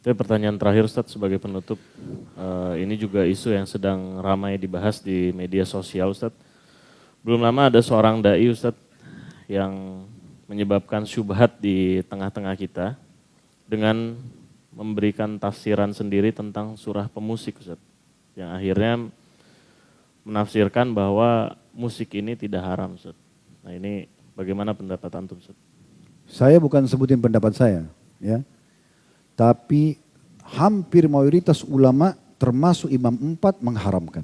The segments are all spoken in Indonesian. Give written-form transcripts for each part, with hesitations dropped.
Tapi pertanyaan terakhir Ustadz sebagai penutup, ini juga isu yang sedang ramai dibahas di media sosial Ustadz. Belum lama ada seorang dai Ustadz yang menyebabkan syubhat di tengah-tengah kita dengan memberikan tafsiran sendiri tentang surah pemusik Ustadz. Yang akhirnya menafsirkan bahwa musik ini tidak haram Ustadz. Nah ini bagaimana pendapat antum Ustadz? Saya bukan sebutin pendapat saya, ya. Tapi hampir mayoritas ulama termasuk Imam 4 mengharamkan.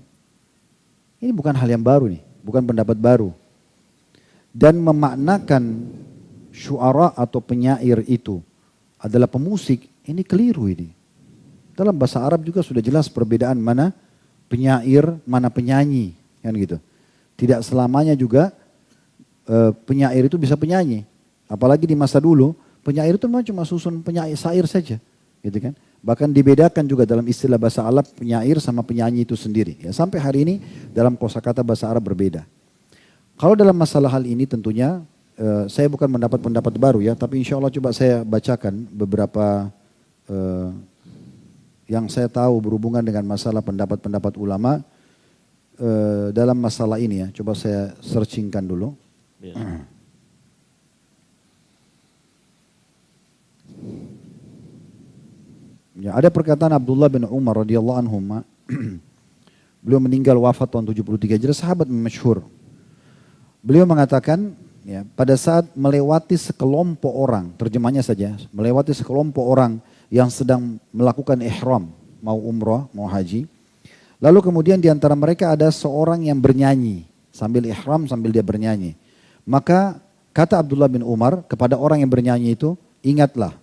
Ini bukan hal yang baru nih, bukan pendapat baru. Dan memaknakan syuara atau penyair itu adalah pemusik, ini keliru ini. Dalam bahasa Arab juga sudah jelas perbedaan mana penyair, mana penyanyi, kan gitu. Tidak selamanya juga penyair itu bisa penyanyi. Apalagi di masa dulu, penyair itu memang cuma susun penyair syair saja, gitu kan. Bahkan dibedakan juga dalam istilah bahasa Arab penyair sama penyanyi itu sendiri. Ya, sampai hari ini dalam kosakata bahasa Arab berbeda. Kalau dalam masalah hal ini tentunya saya bukan mendapat pendapat baru ya, tapi insya Allah coba saya bacakan beberapa yang saya tahu berhubungan dengan masalah pendapat-pendapat ulama dalam masalah ini ya. Coba saya searchingkan dulu. Ya. Ya, ada perkataan Abdullah bin Umar radhiyallahu anhu. Beliau meninggal wafat tahun 73 Hijriah, sahabat masyhur. Beliau mengatakan, ya, pada saat melewati sekelompok orang, terjemahnya saja, melewati sekelompok orang yang sedang melakukan ihram, mau umrah, mau haji. Lalu kemudian di antara mereka ada seorang yang bernyanyi, sambil ihram, sambil dia bernyanyi. Maka kata Abdullah bin Umar kepada orang yang bernyanyi itu, ingatlah,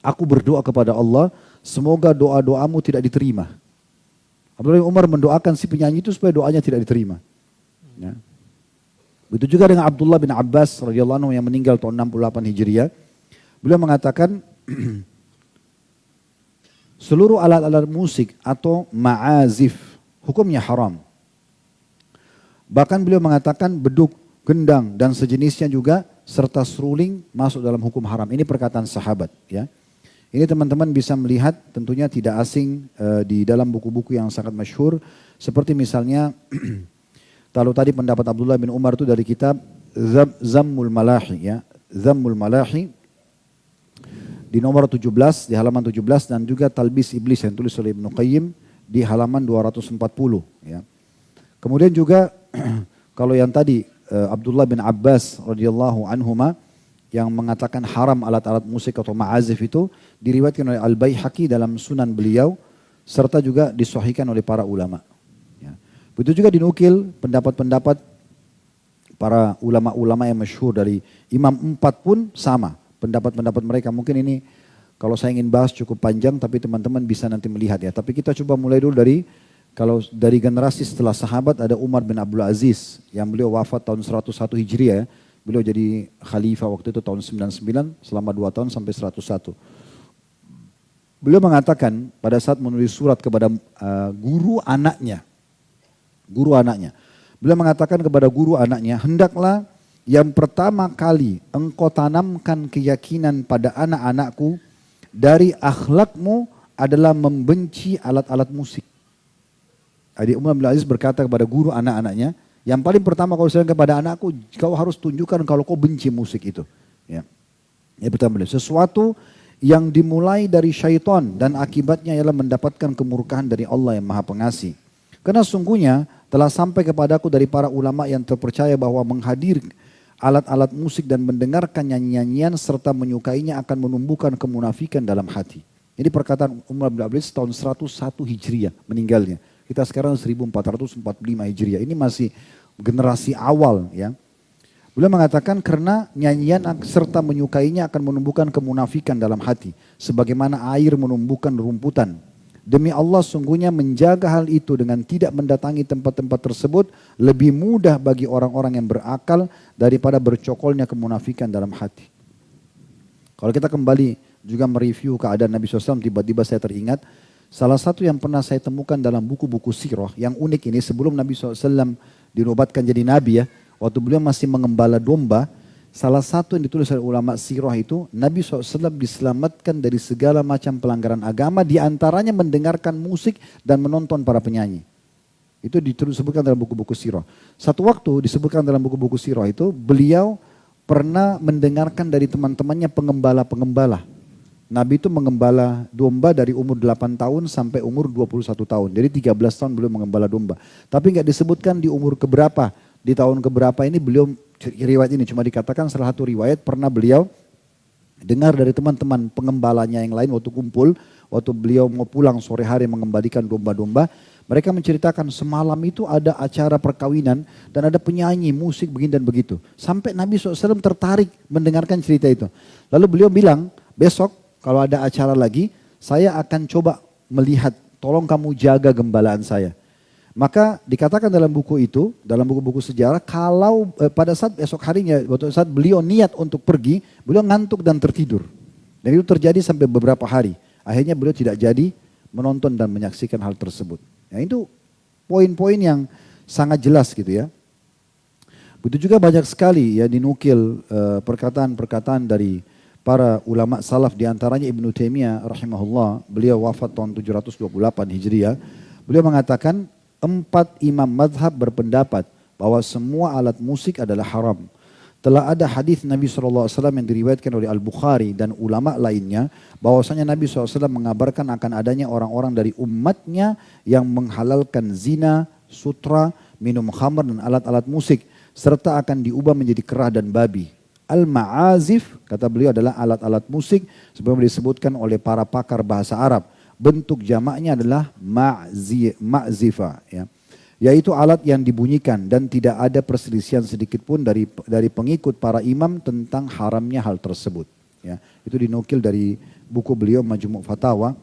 aku berdoa kepada Allah, semoga doa-doamu tidak diterima. Abdullah bin Umar mendoakan si penyanyi itu supaya doanya tidak diterima. Ya. Begitu juga dengan Abdullah bin Abbas radhiyallahu anhu yang meninggal tahun 68 Hijriah. Beliau mengatakan seluruh alat-alat musik atau ma'azif hukumnya haram. Bahkan beliau mengatakan beduk, gendang dan sejenisnya juga serta seruling masuk dalam hukum haram. Ini perkataan sahabat, ya. Ini teman-teman bisa melihat tentunya tidak asing di dalam buku-buku yang sangat masyhur seperti misalnya kalau tadi pendapat Abdullah bin Umar itu dari kitab Zammul Malahi, ya. Zammul Malahi di nomor 17 di halaman 17 dan juga Talbis Iblis yang tulis oleh Ibnu Qayyim di halaman 240, ya. Kemudian juga kalau yang tadi Abdullah bin Abbas radhiyallahu anhuma yang mengatakan haram alat-alat musik atau ma'azif itu diriwayatkan oleh Al-Baihaqi dalam sunan beliau serta juga disahihkan oleh para ulama. Ya. Begitu juga dinukil pendapat-pendapat para ulama-ulama yang masyhur dari Imam 4 pun sama. Pendapat-pendapat mereka mungkin ini kalau saya ingin bahas cukup panjang tapi teman-teman bisa nanti melihat ya. Tapi kita coba mulai dulu dari kalau dari generasi setelah sahabat ada Umar bin Abdul Aziz yang beliau wafat tahun 101 Hijriah ya. Beliau jadi khalifah waktu itu tahun 99 selama 2 tahun sampai 101. Beliau mengatakan pada saat menulis surat kepada guru anaknya. Beliau mengatakan kepada guru anaknya, hendaklah yang pertama kali engkau tanamkan keyakinan pada anak-anakku dari akhlakmu adalah membenci alat-alat musik. Jadi Umar bin Aziz berkata kepada guru anak-anaknya, yang paling pertama kau sampaikan kepada anakku, kau harus tunjukkan kalau kau benci musik itu. Ya. Yang pertama, sesuatu yang dimulai dari syaitan dan akibatnya ialah mendapatkan kemurkaan dari Allah yang Maha Pengasih. Karena sungguhnya telah sampai kepadaku dari para ulama yang terpercaya bahwa menghadir alat-alat musik dan mendengarkan nyanyian serta menyukainya akan menumbuhkan kemunafikan dalam hati. Ini perkataan Umar bin Abdul Aziz tahun 101 Hijriah meninggalnya. Kita sekarang 1445 Hijriah. Ini masih generasi awal ya. Beliau mengatakan karena nyanyian serta menyukainya akan menumbuhkan kemunafikan dalam hati. Sebagaimana air menumbuhkan rumputan. Demi Allah sungguhnya menjaga hal itu dengan tidak mendatangi tempat-tempat tersebut lebih mudah bagi orang-orang yang berakal daripada bercokolnya kemunafikan dalam hati. Kalau kita kembali juga mereview keadaan Nabi SAW, tiba-tiba saya teringat salah satu yang pernah saya temukan dalam buku-buku sirah yang unik ini sebelum Nabi SAW dinobatkan jadi Nabi ya. Waktu beliau masih mengembala domba, salah satu yang ditulis oleh ulama sirah itu, Nabi SAW diselamatkan dari segala macam pelanggaran agama, diantaranya mendengarkan musik dan menonton para penyanyi. Itu disebutkan dalam buku-buku sirah. Satu waktu disebutkan dalam buku-buku sirah itu, beliau pernah mendengarkan dari teman-temannya pengembala-pengembala. Nabi itu mengembala domba dari umur 8 tahun sampai umur 21 tahun. Jadi 13 tahun beliau mengembala domba. Tapi nggak disebutkan di umur keberapa. Di tahun keberapa ini beliau, riwayat ini cuma dikatakan salah satu riwayat pernah beliau dengar dari teman-teman pengembalanya yang lain waktu kumpul. Waktu beliau mau pulang sore hari mengembalikan domba-domba. Mereka menceritakan semalam itu ada acara perkawinan dan ada penyanyi, musik begini dan begitu. Sampai Nabi SAW tertarik mendengarkan cerita itu. Lalu beliau bilang, besok kalau ada acara lagi, saya akan coba melihat, tolong kamu jaga gembalaan saya. Maka dikatakan dalam buku itu, dalam buku-buku sejarah, kalau pada saat esok harinya, waktu saat beliau niat untuk pergi, beliau ngantuk dan tertidur. Dan itu terjadi sampai beberapa hari. Akhirnya beliau tidak jadi menonton dan menyaksikan hal tersebut. Ya, itu poin-poin yang sangat jelas gitu ya. Begitu juga banyak sekali ya dinukil perkataan-perkataan dari para ulama salaf, diantaranya Ibnu Taimiyah rahimahullah, beliau wafat tahun 728 Hijriah. Beliau mengatakan 4 imam madhab berpendapat bahwa semua alat musik adalah haram. Telah ada hadis Nabi SAW yang diriwayatkan oleh Al-Bukhari dan ulama lainnya, bahwasanya Nabi SAW mengabarkan akan adanya orang-orang dari umatnya yang menghalalkan zina, sutra, minum khamr dan alat-alat musik, serta akan diubah menjadi kerah dan babi. Al-ma'azif, kata beliau, adalah alat-alat musik sebagaimana disebutkan oleh para pakar bahasa Arab. Bentuk jamaknya adalah ma'zifa, ya. Yaitu alat yang dibunyikan dan tidak ada perselisihan sedikit pun dari pengikut para imam tentang haramnya hal tersebut. Ya. Itu dinukil dari buku beliau Majmu' Fatawa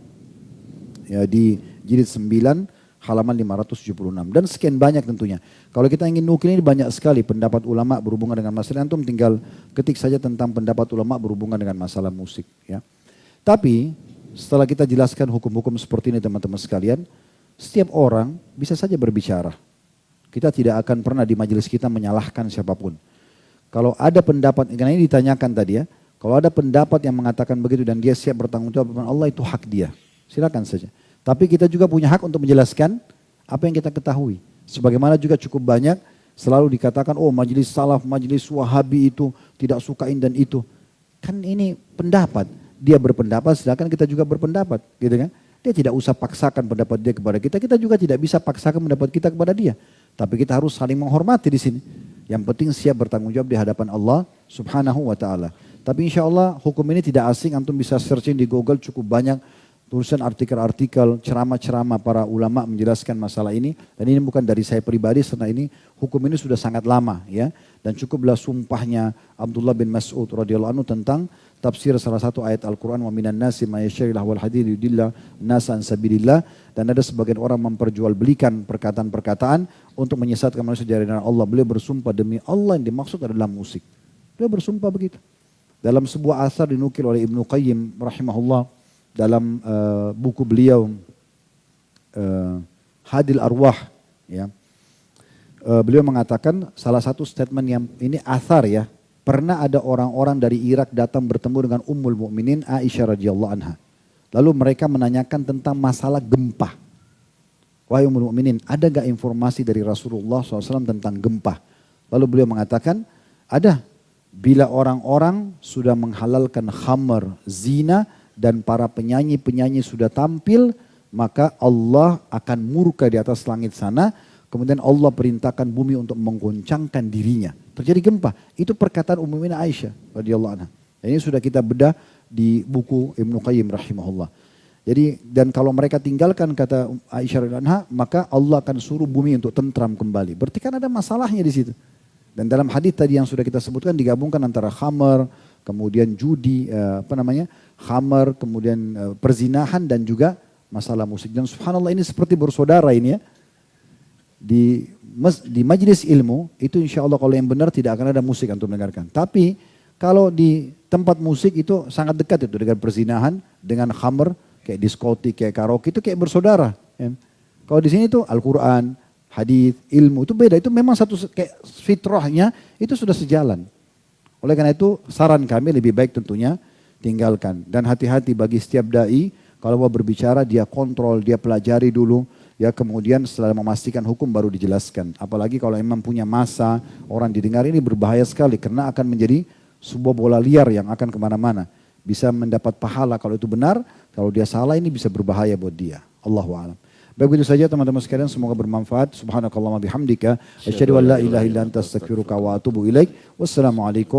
ya, di jilid 9 halaman 576 dan sekian banyak tentunya. Kalau kita ingin nukil ini banyak sekali pendapat ulama berhubungan dengan masalah, antum tinggal ketik saja tentang pendapat ulama berhubungan dengan masalah musik ya. Tapi setelah kita jelaskan hukum-hukum seperti ini teman-teman sekalian, setiap orang bisa saja berbicara. Kita tidak akan pernah di majelis kita menyalahkan siapapun. Kalau ada pendapat, karena ini ditanyakan tadi ya, kalau ada pendapat yang mengatakan begitu dan dia siap bertanggung jawab depan Allah, itu hak dia. Silakan saja. Tapi kita juga punya hak untuk menjelaskan apa yang kita ketahui. Sebagaimana juga cukup banyak selalu dikatakan, oh majelis salaf, majelis wahabi itu tidak sukain dan itu. Kan ini pendapat. Dia berpendapat, silakan kita juga berpendapat. Gitu kan? Dia tidak usah paksakan pendapat dia kepada kita. Kita juga tidak bisa paksakan pendapat kita kepada dia. Tapi kita harus saling menghormati di sini. Yang penting siap bertanggung jawab di hadapan Allah subhanahu wa ta'ala. Tapi insya Allah hukum ini tidak asing. Antum bisa searching di Google, cukup banyak tulisan artikel-artikel, ceramah-ceramah para ulama menjelaskan masalah ini. Dan ini bukan dari saya pribadi, karena ini hukum ini sudah sangat lama ya. Dan cukuplah sumpahnya Abdullah bin Mas'ud radhiyallahu anhu tentang tafsir salah satu ayat Al-Quran, wa minan nasi ma yashtari lahwal hadits yudillah nasa an sabilillah. Dan ada sebagian orang memperjualbelikan perkataan-perkataan untuk menyesatkan manusia dari jalan Allah. Beliau bersumpah demi Allah yang dimaksud adalah musik. Beliau bersumpah begitu. Dalam sebuah asar dinukil oleh Ibnu Qayyim rahimahullah dalam buku beliau Hadil Arwah ya. Beliau mengatakan salah satu statement yang ini athar ya, pernah ada orang-orang dari Irak datang bertemu dengan Ummul Mukminin Aisyah radhiyallahu anha. Lalu mereka menanyakan tentang masalah gempa. Wahai Ummul Mukminin, ada gak informasi dari Rasulullah SAW tentang gempa? Lalu beliau mengatakan, ada. Bila orang-orang sudah menghalalkan khamar, zina, dan para penyanyi-penyanyi sudah tampil, maka Allah akan murka di atas langit sana. Kemudian Allah perintahkan bumi untuk menggoncangkan dirinya. Terjadi gempa. Itu perkataan Ummul Mukminin Aisyah radhiyallahu anha. Ini sudah kita bedah di buku Ibnu Qayyim rahimahullah. Jadi dan kalau mereka tinggalkan kata Aisyah radhiyallahu anha, maka Allah akan suruh bumi untuk tentram kembali. Berarti kan ada masalahnya di situ. Dan dalam hadis tadi yang sudah kita sebutkan digabungkan antara khamar, kemudian judi, khamar, kemudian perzinahan dan juga masalah musik. Dan subhanallah ini seperti bersaudara ini ya. Di majelis ilmu itu insya Allah kalau yang benar tidak akan ada musik untuk mendengarkan. Tapi kalau di tempat musik itu sangat dekat itu dengan perzinahan, dengan khamr, kayak diskotik, kayak karaoke itu kayak bersaudara. Ya. Kalau di sini itu Al-Quran, hadis, ilmu itu beda. Itu memang satu kayak fitrahnya itu sudah sejalan. Oleh karena itu saran kami lebih baik tentunya tinggalkan. Dan hati-hati bagi setiap da'i, kalau mau berbicara dia kontrol, dia pelajari dulu. Ya kemudian setelah memastikan hukum baru dijelaskan. Apalagi kalau memang punya masa, orang didengar, ini berbahaya sekali. Karena akan menjadi sebuah bola liar yang akan kemana-mana. Bisa mendapat pahala kalau itu benar, kalau dia salah ini bisa berbahaya buat dia. Allahu a'lam. Baik, begitu saja teman-teman sekalian, semoga bermanfaat. Subhanakallahumma bihamdika, asyhadu an la ilaha illa anta astaghfiruka wa atubu ilaik. Wassalamualaikum